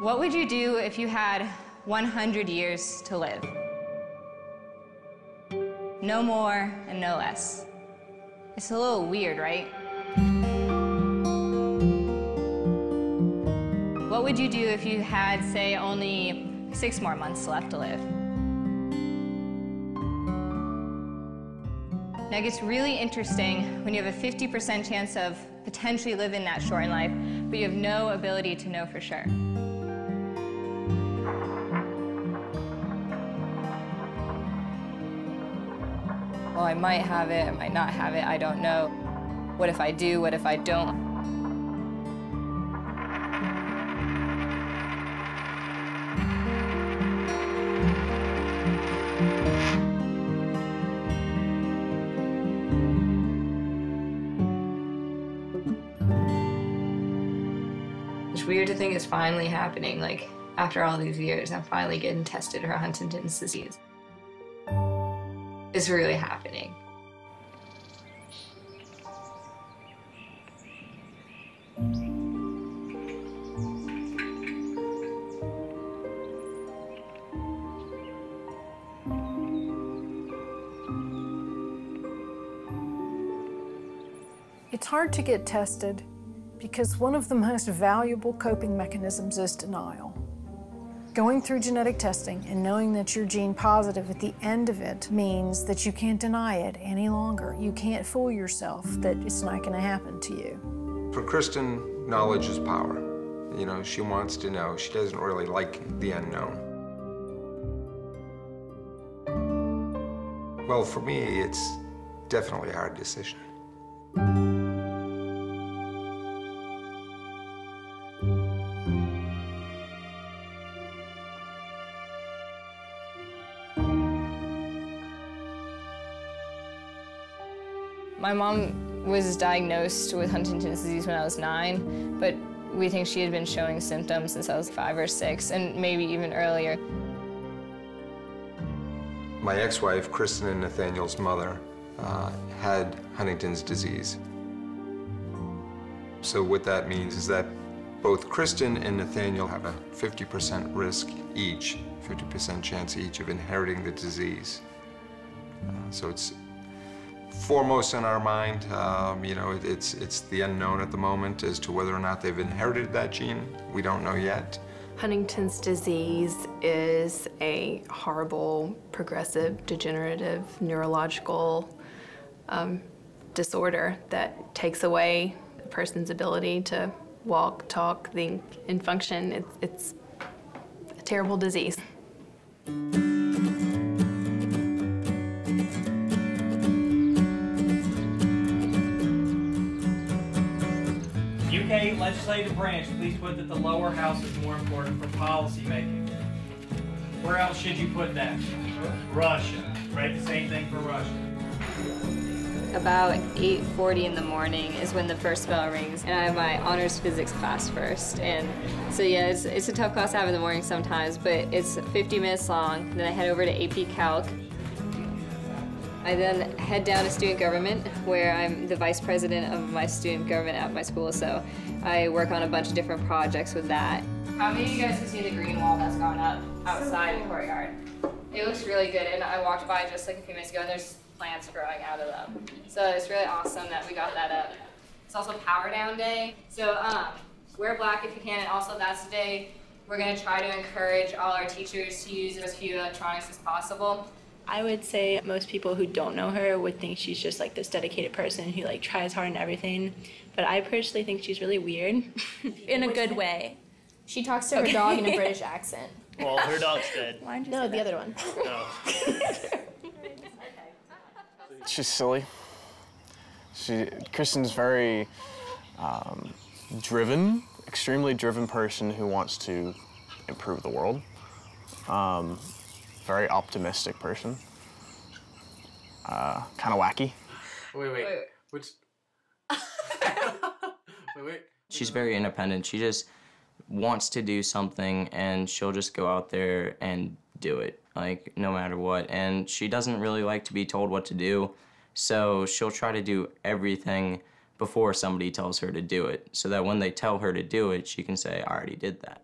What would you do if you had 100 years to live? No more and no less. It's a little weird, right? What would you do if you had, say, only 6 more months left to live? Now it gets really interesting when you have a 50% chance of potentially living that short in life, but you have no ability to know for sure. Well, I might have it, I might not have it, I don't know. What if I do, what if I don't? It's weird to think it's finally happening, like, after all these years, I'm finally getting tested for Huntington's disease. It's really happening. It's hard to get tested because one of the most valuable coping mechanisms is denial. Going through genetic testing and knowing that you're gene positive at the end of it means that you can't deny it any longer. You can't fool yourself that it's not going to happen to you. For Kristen, knowledge is power. You know, she wants to know. She doesn't really like the unknown. Well, for me, it's definitely a hard decision. My mom was diagnosed with Huntington's disease when I was 9, but we think she had been showing symptoms since I was 5 or 6, and maybe even earlier. My ex-wife, Kristen and Nathaniel's mother, had Huntington's disease. So what that means is that both Kristen and Nathaniel have a 50% risk each, 50% chance each of inheriting the disease. So it's foremost in our mind. You know, it's the unknown at the moment as to whether or not they've inherited that gene. We don't know yet. Huntington's disease is a horrible, progressive, degenerative, neurological disorder that takes away a person's ability to walk, talk, think, and function. It's a terrible disease. UK legislative branch, please put that the lower house is more important for policy making. Where else should you put that? Russia. Write the same thing for Russia. About 8:40 in the morning is when the first bell rings, and I have my honors physics class first. And so yeah, it's a tough class to have in the morning sometimes, but it's 50 minutes long. Then I head over to AP Calc. I then head down to student government, where I'm the vice president of my student government at my school, so I work on a bunch of different projects with that. How many of you guys can see the green wall that's gone up outside the courtyard? It looks really good, and I walked by just like a few minutes ago, and there's plants growing out of them. So it's really awesome that we got that up. It's also Power Down Day, so wear black if you can, and also that's the day we're going to try to encourage all our teachers to use as few electronics as possible. I would say most people who don't know her would think she's just like this dedicated person who like tries hard and everything. But I personally think she's really weird. In a good way. She talks to her dog in a British accent. Well, her dog's dead. No, the other one. No. She's silly. Kristen's very driven, extremely driven person who wants to improve the world. Very optimistic person. Kind of wacky. Wait. Which? wait. She's very independent. She just wants to do something, and she'll just go out there and do it, like, no matter what. And she doesn't really like to be told what to do, so she'll try to do everything before somebody tells her to do it, so that when they tell her to do it, she can say, I already did that.